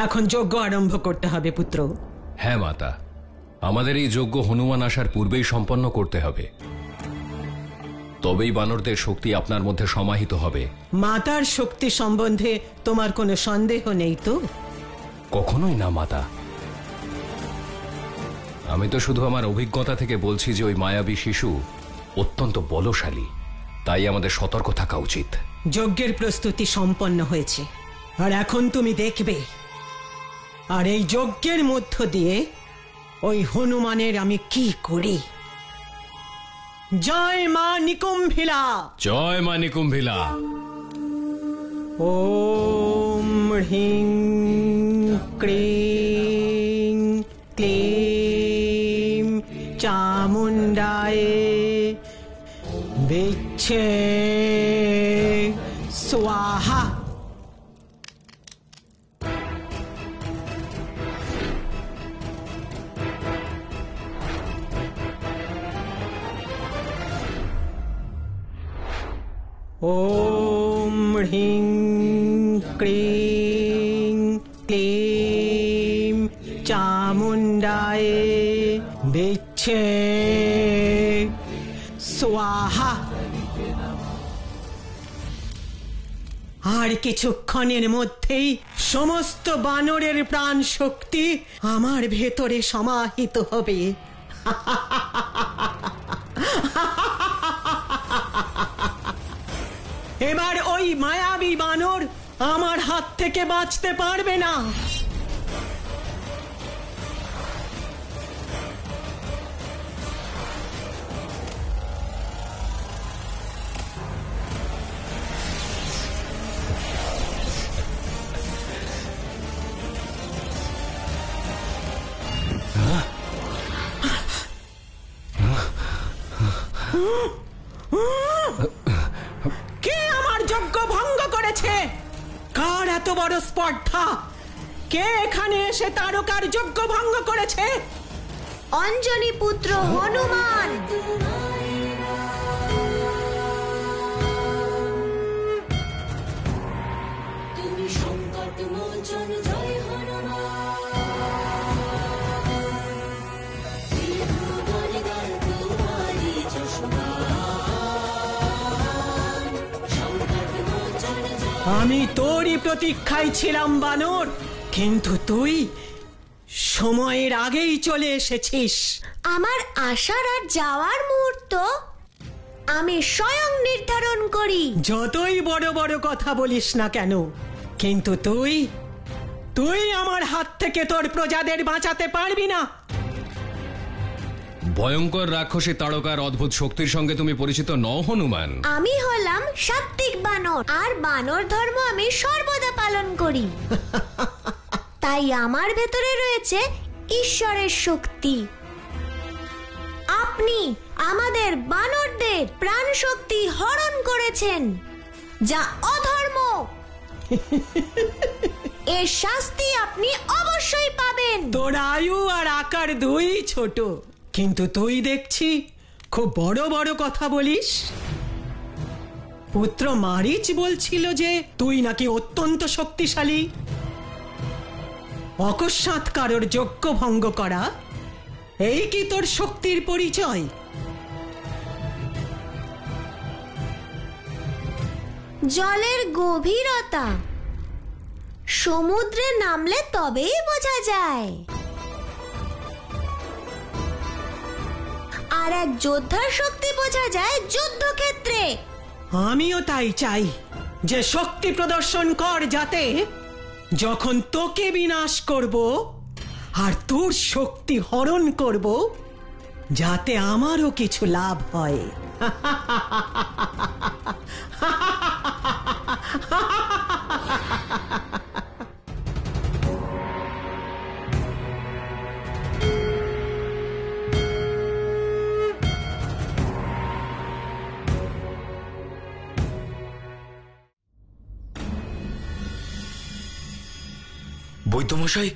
এখন যজ্ঞ আরম্ভ করতে হবে পুত্র। হ্যাঁ মাতা, আমাদের এই যজ্ঞ হনুমান আসার পূর্বেই সম্পন্ন করতে হবে, তবেই বানরদের শক্তি আপনার মধ্যে সমাহিত হবে। মাতার শক্তি সম্বন্ধে তোমার কোনো সন্দেহ নেই তো? কখনোই না মাতা, আমি তো শুধু আমার অভিজ্ঞতা থেকে বলছি যে ওই মায়াবী শিশু অত্যন্ত বলশালী, তাই আমাদের সতর্ক থাকা উচিত। যজ্ঞের প্রস্তুতি সম্পন্ন হয়েছে, আর এখন তুমি দেখবে। আর এই যজ্ঞের মধ্য দিয়ে ওই হনুমানের আমি কি করি। জয় মা নিকুম্ভিলা। জয় মা নিকুম্ভিলা। ওম হ্রিং ক্রিং ক্লিং চামুণ্ডায়ে বিচ্ছে স্বাহা। ওম হ্রিং ক্রিং ক্লিং চামুণ্ডায়ে বিচ্ছে স্বাহা। আর কিছুক্ষণের মধ্যেই সমস্ত বানরের প্রাণ শক্তি আমার ভেতরে সমাহিত হবে। এবার ওই মায়াবী বানর আমার হাত থেকে বাঁচতে পারবে না। কে আমার যজ্ঞ ভঙ্গ করেছে? কার এত বড় স্পর্ধা? কে এখানে এসে তারকার যজ্ঞ ভঙ্গ করেছে? অঞ্জনী পুত্র হনুমান। তুমি সংকট মোচন, জয় হনুমান। আমি তোরই প্রতীক্ষায় ছিলাম বানর, কিন্তু তুই সময়ের আগেই চলে এসেছিস। আমার আসার আর যাওয়ার মুহূর্ত আমি স্বয়ং নির্ধারণ করি। যতই বড় বড় কথা বলিস না কেন, কিন্তু তুই আমার হাত থেকে তোর প্রজাদের বাঁচাতে পারবি না। ভয়ঙ্কর রাক্ষসী তারকার অদ্ভুত শক্তির সঙ্গে তুমি পরিচিত নও হনুমান। আমি হলাম সাত্ত্বিক বানর, আর বানর ধর্ম আমি সর্বদা পালন করি। তাই আমার ভেতরে রয়েছে ঈশ্বরের শক্তি। আপনি আমাদের বানরদের প্রাণ শক্তি হরণ করেছেন, যা অধর্ম। এর শাস্তি আপনি অবশ্যই পাবেন। তোর আয়ু আর আকার দুই ছোট, কিন্তু তুই দেখছি খুব বড় বড় কথা বলিস। পুত্র মারিচ বলছিল যে তুই নাকি অত্যন্ত শক্তিশালী। অকস্মাৎ কারোর যজ্ঞ ভঙ্গ করা, এই কি তোর শক্তির পরিচয়? জলের গভীরতা সমুদ্রে নামলে তবেই বোঝা যায়। আর এক যোদ্ধার শক্তি বোঝা যায় যুদ্ধক্ষেত্রে। আমিও তাই চাই যে শক্তি প্রদর্শন কর, যাতে যখন তোকে বিনাশ করব আর তোর শক্তি হরণ করব, যাতে আমারও কিছু লাভ হয়। বৈদ্যমশাই,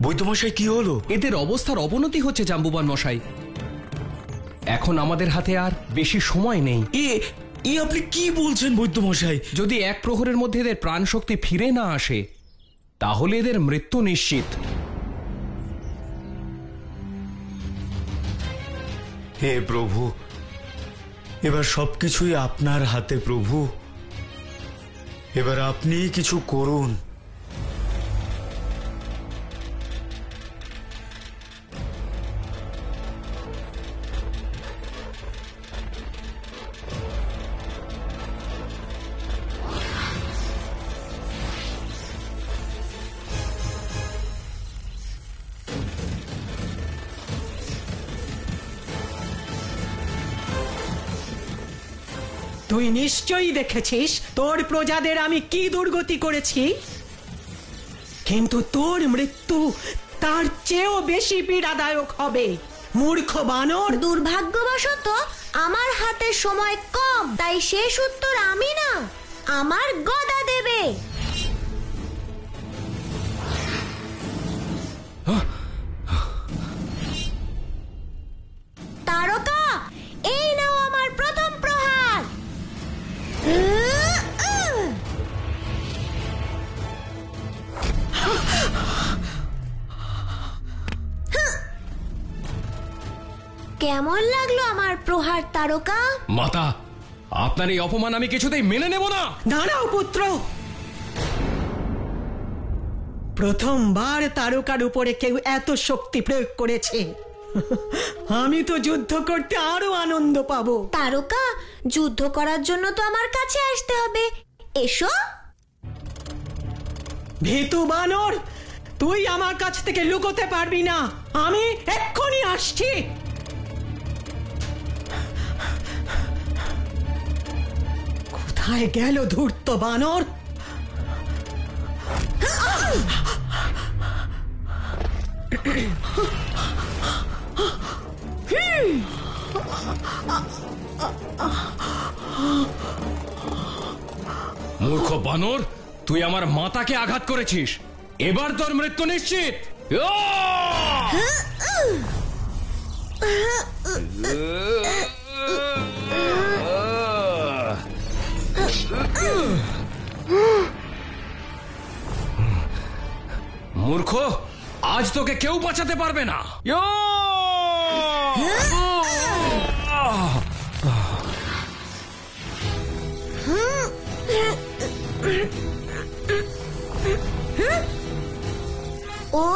বৈদ্যমশাই কি হলো? এদের অবস্থার অবনতি হচ্ছে জাম্বুবান মশাই। এখন আমাদের হাতে আর বেশি সময় নেই। এ আপনি কি বলছেন বৈদ্যমশাই? যদি এক প্রহরের মধ্যে এদের প্রাণ শক্তি ফিরে না আসে, তাহলে এদের মৃত্যু নিশ্চিত। হে প্রভু, এবার সবকিছুই আপনার হাতে প্রভু। এবার আপনিই কিছু করুন। তুই নিশ্চয়ই দেখেছিস তোর প্রজাদের আমি কি দুর্গতি করেছি, কিন্তু তোর মৃত্যু তার চেয়েও বেশি পীড়াদায়ক হবে। মূর্খ বানর! দুর্ভাগ্যবশত আমার হাতে সময় কম, তাই শেষ উত্তর আমি না, আমার গদা দেবে। তারকা, এই নাও আমার প্রথম প্রহার। কেমন লাগলো আমার প্রহার তারকা? মাতা, আপনার এই অপমান আমি কিছুতেই মেনে নেব না। দাঁড়াও পুত্র, প্রথমবার তারকার উপরে কেউ এত শক্তি প্রয়োগ করেছে। আমি তো যুদ্ধ করতে আরো আনন্দ পাবো। তারকা, যুদ্ধ করার জন্য তো আমার কাছে আসতে হবে। এসো। ভীতু বানর, তুই আমার কাছ থেকে লুকোতে পারবি না। আমি এক্ষুনি আসছি। কোথায় গেল ধূর্ত বানর? মূর্খ বানর, তুই আমার মাতাকে আঘাত করেছিস, এবার তোর মৃত্যু নিশ্চিত। মূর্খ, আজ তোকে কেউ বাঁচাতে পারবে না। ও,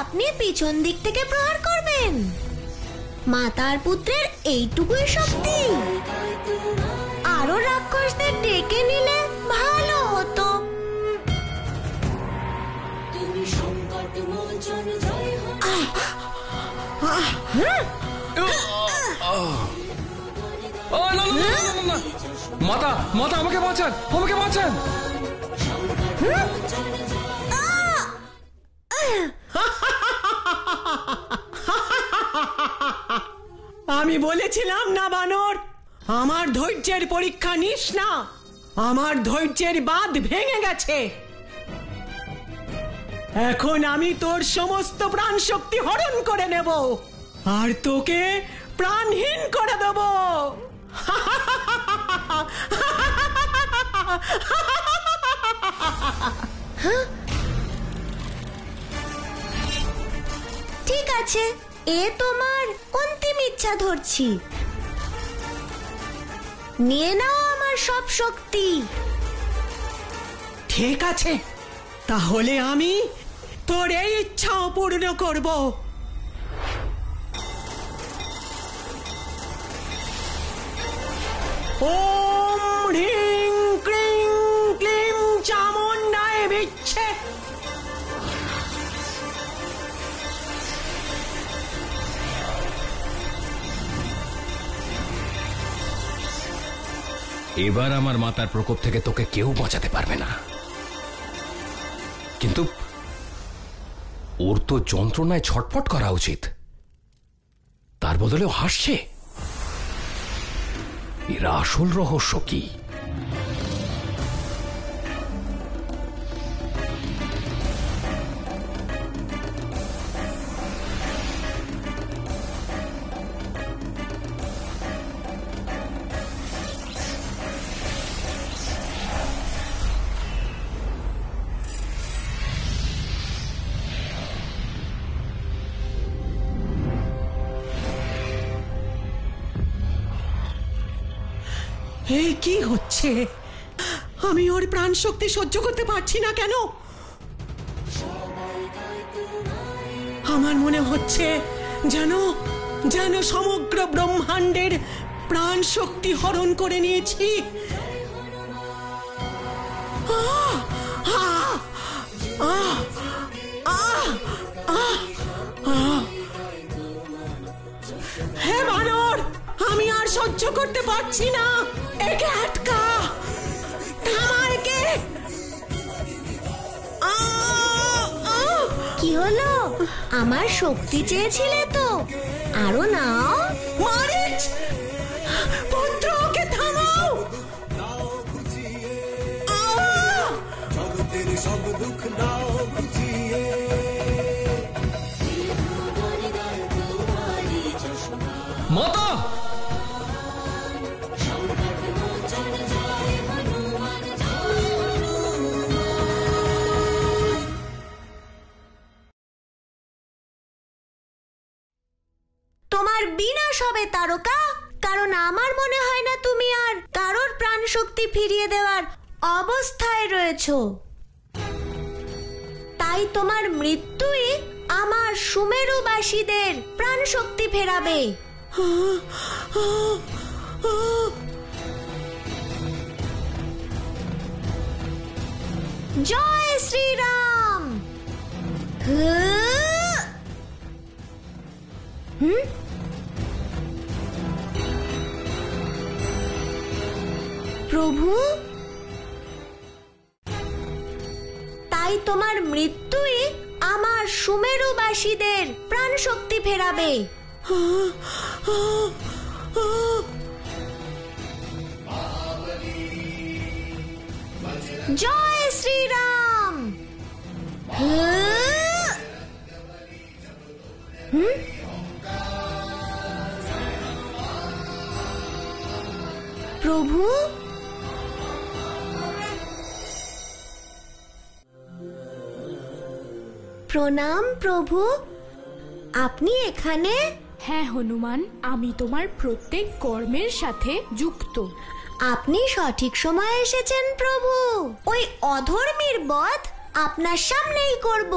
আপনি পিছন দিক থেকে প্রহার করবেন? মাতার পুত্রের এইটুকুই শক্তি? আরো রাক্ষসদের ডেকে নিলে ভালো হতো। মাতা, মাতা, আমাকে বাঁচান, আমাকে বাঁচান। আমি বলেছিলাম না বানর, আমার ধৈর্যের পরীক্ষা নিস না। আমার ধৈর্যের বাঁধ ভেঙে গেছে। এখন আমি তোর সমস্ত প্রাণ শক্তি হরণ করে নেব আর তোকে প্রাণহীন করে দেব। ঠিক আছে, এ তোমার অন্তিম ইচ্ছা ধরছি। নিয়ে নাও আমার সব শক্তি। ঠিক আছে, তাহলে আমি তোর এই ইচ্ছাও পূর্ণ করব। ওম হ্রিং ক্রিং ক্লিং চামুণ্ডায় বিচ্ছে। এবার আমার মাতার প্রকোপ থেকে তোকে কেউ বাঁচাতে পারবে না। কিন্তু ওর তো যন্ত্রণায় ছটফট করা উচিত, তার বদলেও হাসছে। এর আসল রহস্য কি? এই কি হচ্ছে? আমি ওর প্রাণ শক্তি সহ্য করতে পারছি না কেন? আমার মনে হচ্ছে যেন যেন সমগ্র ব্রহ্মাণ্ডের প্রাণ শক্তি হরণ করে নিয়েছি। আহ! আহ! আহ! আহ! আহ! আহ! হে বানর, আমি আর সহ্য করতে পারছি না। একে আটকা, থামা একে। কি হলো? আমার শক্তি চেয়েছিলে তো, আরো নাও। মারিচ, পুত্র, ওকে থামাও। মাতা! তোমার বিনাশ হবে তারকা, কারণ আমার মনে হয় না তুমি আর কারোর প্রাণ শক্তি ফিরিয়ে দেওয়ার অবস্থায় রয়েছো। তাই তোমার মৃত্যুই আমার সুমেরুবাসীদের প্রাণ শক্তি ফেরাবে। জয় শ্রীরাম। প্রভু, তাই তোমার মৃত্যুই আমার সুমেরুবাসীদের প্রাণ শক্তি ফেরাবে। জয় শ্রীরাম। প্রভু, প্রণাম প্রভু, আপনি এখানে? হ্যাঁ হনুমান, আমি তোমার প্রত্যেক কর্মের সাথে যুক্ত। আপনি সঠিক সময়ে এসেছেন প্রভু। ওই অধর্মীর বধ আপনার সামনেই করব,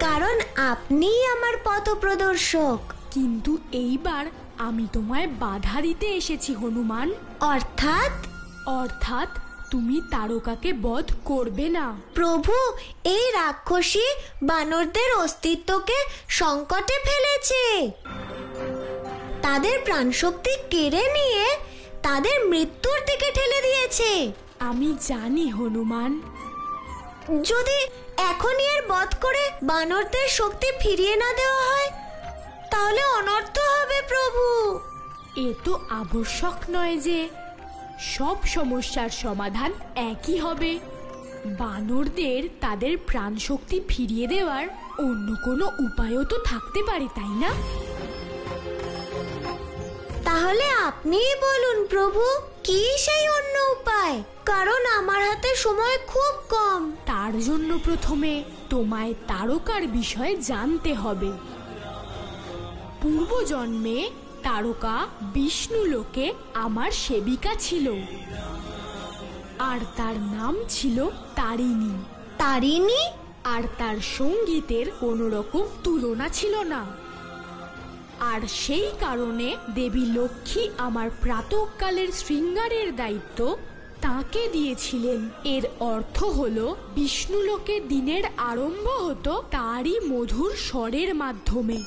কারণ আপনিই আমার পথপ্রদর্শক। কিন্তু এইবার আমি তোমায় বাধা দিতে এসেছি হনুমান। অর্থাৎ? অর্থাৎ তুমি তারকাকে বধ করবে না। প্রভু, এই রাক্ষসী বানরদের অস্তিত্বকে সংকটে ফেলেছে। তাদের প্রাণশক্তি কেড়ে নিয়ে তাদের মৃত্যুর দিকে ঠেলে দিয়েছে। আমি জানি হনুমান। যদি এখনই এর বধ করে বানরদের শক্তি ফিরিয়ে না দেওয়া হয়, তাহলে অনর্থ হবে প্রভু। এ তো আবশ্যক নয় যে সব সমস্যার সমাধান একই হবে। বানরদের তাদের প্রাণশক্তি ফিরিয়ে দেওয়ার অন্য কোনো উপায়ও তো থাকতে পারে, তাই না? তাহলে আপনিই বলুন প্রভু, কি সেই অন্য উপায়? কারণ আমার হাতে সময় খুব কম। তার জন্য প্রথমে তোমায় তারকার বিষয়ে জানতে হবে। পূর্বজন্মে তারকা বিষ্ণু লোকে আমার সেবিকা ছিল, আর তার নাম ছিল তারিণী। তারিণী? আর তার সঙ্গীতের কোনো রকম তুলনা ছিল না। আর সেই কারণে দেবী লক্ষ্মী আমার প্রাতঃকালের শৃঙ্গারের দায়িত্ব তাকে দিয়েছিলেন। এর অর্থ হলো বিষ্ণুলোকে দিনের আরম্ভ হতো তারই মধুর স্বরের মাধ্যমে।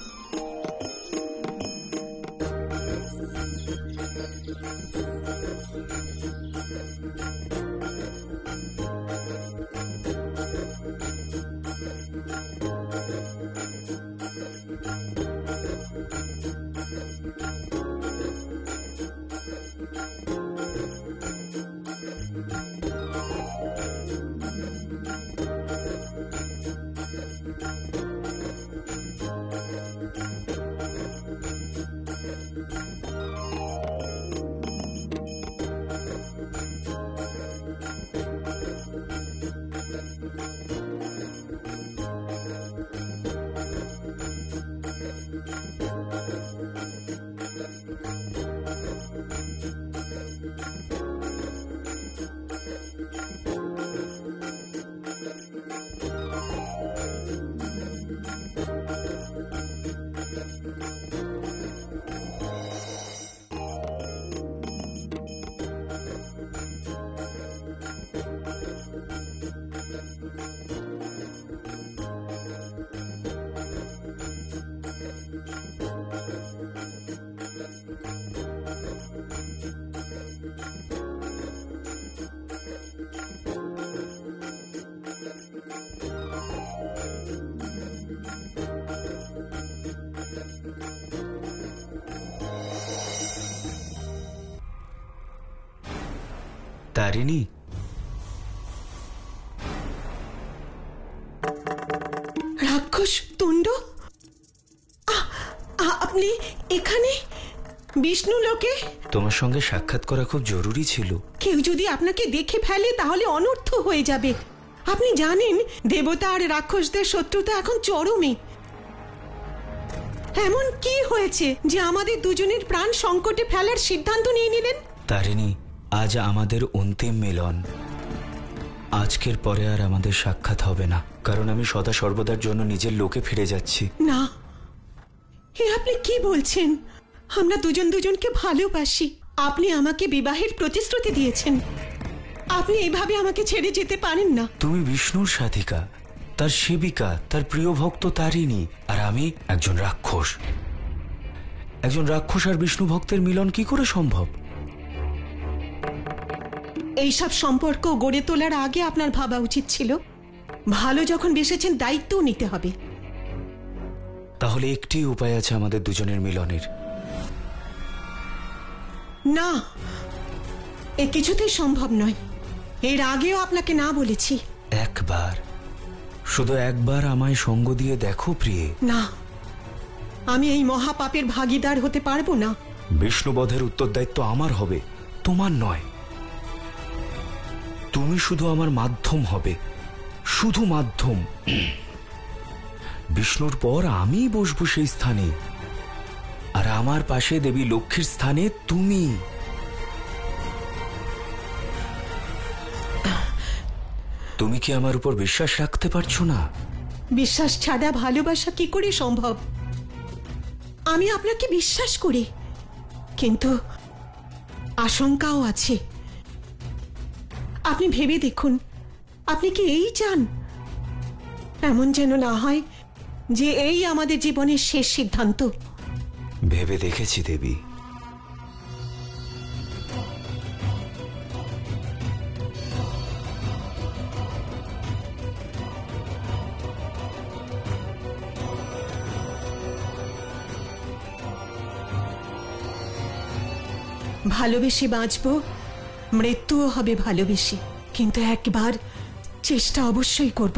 তারিণী, রাক্ষস তুণ্ড, আপনি এখানে বিষ্ণু লোকে? তোমার সঙ্গে সাক্ষাৎ করা খুব জরুরি ছিল। কেউ যদি আপনাকে দেখে ফেলে তাহলে অনর্থ হয়ে যাবে। আপনি জানেন দেবতা আর রাক্ষসদের শত্রুতা এখন চরমে। এমন কি হয়েছে যে আমাদের দুজনের প্রাণ সংকটে ফেলার সিদ্ধান্ত নিয়ে নিলেন? তারিণী, আজ আমাদের অন্তিম মিলন। আজকের পরে আর আমাদের সাক্ষাৎ হবে না, কারণ আমি সদা সর্বদার জন্য নিজের লোকে ফিরে যাচ্ছি। না, এ আপনি কি বলছেন? আমরা দুজন দুজনকে ভালোবাসি। আপনি আমাকে বিবাহের প্রতিশ্রুতি দিয়েছেন। আপনি এভাবে আমাকে ছেড়ে যেতে পারেন না। তুমি বিষ্ণুর সাধিকা, তার সেবিকা, তার প্রিয় ভক্ত তারিণী, আর আমি একজন রাক্ষস। একজন রাক্ষস আর বিষ্ণু ভক্তের মিলন কি করে সম্ভব? এইসব সম্পর্ক গড়ে তোলার আগে আপনার ভাবা উচিত ছিল ভালো যখন বেসেছেন দায়িত্বও নিতে হবে। তাহলে একটি উপায় আছে আমাদের দুজনের মিলনের। না, এ কিছুতেই সম্ভব নয়। এর আগেও আপনাকে না বলেছি। একবার, শুধু একবার আমায় সঙ্গ দিয়ে দেখো প্রিয়ে। না, আমি এই মহাপাপের ভাগীদার হতে পারবো না। বিষ্ণুবধের উত্তরদায়িত্ব আমার হবে, তোমার নয়। তুমি শুধু আমার মাধ্যম হবে, শুধু মাধ্যম। বিষ্ণুর পর আমি বসবো সেই স্থানে, আর আমার পাশে দেবী লক্ষ্মীর স্থানে তুমি। তুমি কি আমার উপর বিশ্বাস রাখতে পারছো না? বিশ্বাস ছাড়া ভালোবাসা কি করে সম্ভব? আমি আপনাকে বিশ্বাস করি, কিন্তু আশঙ্কাও আছে। আপনি ভেবে দেখুন, আপনি কি এই চান? এমন যেন না হয় যে এই আমাদের জীবনের শেষ সিদ্ধান্ত। ভেবে দেখেছি দেবী। ভালোবেসে বাঁচব, মৃত্যুও হবে ভালোবেসে, কিন্তু একবার চেষ্টা অবশ্যই করব।